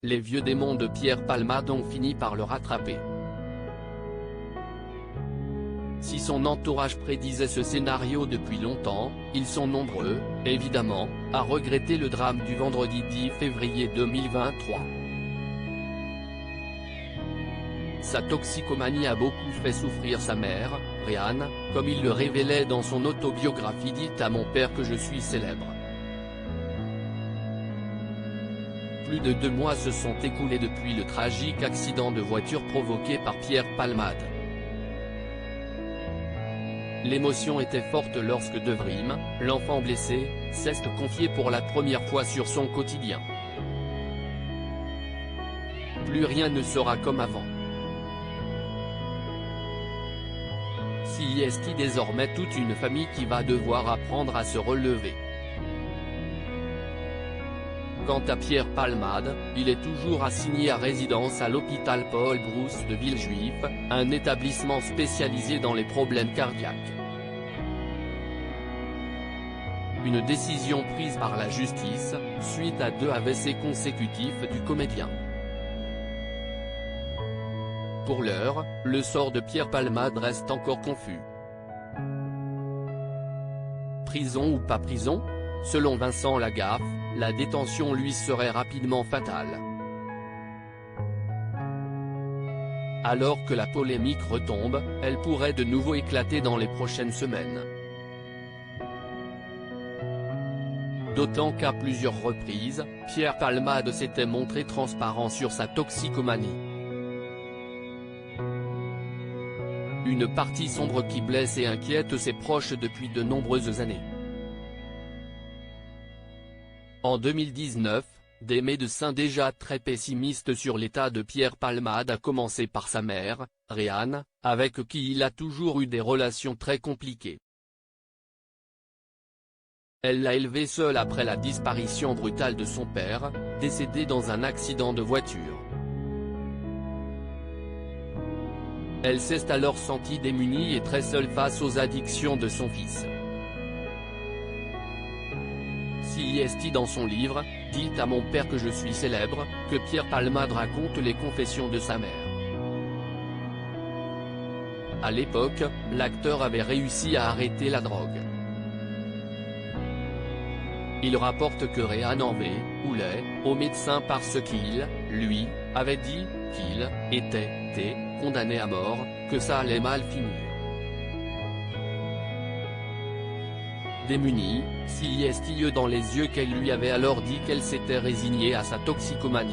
les vieux démons de Pierre Palmade ont fini par le rattraper. Si son entourage prédisait ce scénario depuis longtemps, ils sont nombreux, évidemment, à regretter le drame du vendredi 10 février 2023. Sa toxicomanie a beaucoup fait souffrir sa mère, Ryan, comme il le révélait dans son autobiographie « Dites à mon père que je suis célèbre ». Plus de 2 mois se sont écoulés depuis le tragique accident de voiture provoqué par Pierre Palmade. L'émotion était forte lorsque Devrim, l'enfant blessé, s'est confié pour la première fois sur son quotidien. Plus rien ne sera comme avant. C'est désormais toute une famille qui va devoir apprendre à se relever. Quant à Pierre Palmade, il est toujours assigné à résidence à l'hôpital Paul Brousse de Villejuif, un établissement spécialisé dans les problèmes cardiaques. Une décision prise par la justice, suite à 2 AVC consécutifs du comédien. Pour l'heure, le sort de Pierre Palmade reste encore confus. Prison ou pas prison ? Selon Vincent Lagaffe, la détention lui serait rapidement fatale. Alors que la polémique retombe, elle pourrait de nouveau éclater dans les prochaines semaines. D'autant qu'à plusieurs reprises, Pierre Palmade s'était montré transparent sur sa toxicomanie. Une partie sombre qui blesse et inquiète ses proches depuis de nombreuses années. En 2019, des médecins déjà très pessimistes sur l'état de Pierre Palmade à commencer par sa mère, Ryan, avec qui il a toujours eu des relations très compliquées. Elle l'a élevé seule après la disparition brutale de son père, décédé dans un accident de voiture. Elle s'est alors sentie démunie et très seule face aux addictions de son fils. C'est dans son livre « Dites à mon père que je suis célèbre » que Pierre Palmade raconte les confessions de sa mère. À l'époque, l'acteur avait réussi à arrêter la drogue. Il rapporte que Ryan en voulait au médecin parce qu'il, lui, avait dit qu'il était condamné à mort, que ça allait mal finir. Démunie, c'est dans les yeux qu'elle lui avait alors dit qu'elle s'était résignée à sa toxicomanie.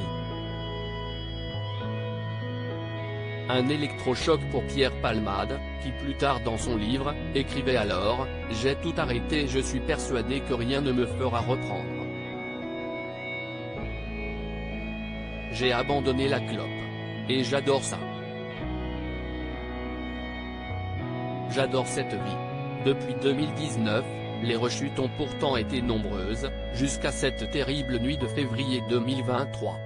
Un électrochoc pour Pierre Palmade, qui plus tard dans son livre, écrivait alors « J'ai tout arrêté et je suis persuadé que rien ne me fera reprendre. J'ai abandonné la clope. Et j'adore ça. J'adore cette vie. » Depuis 2019, les rechutes ont pourtant été nombreuses, jusqu'à cette terrible nuit de février 2023.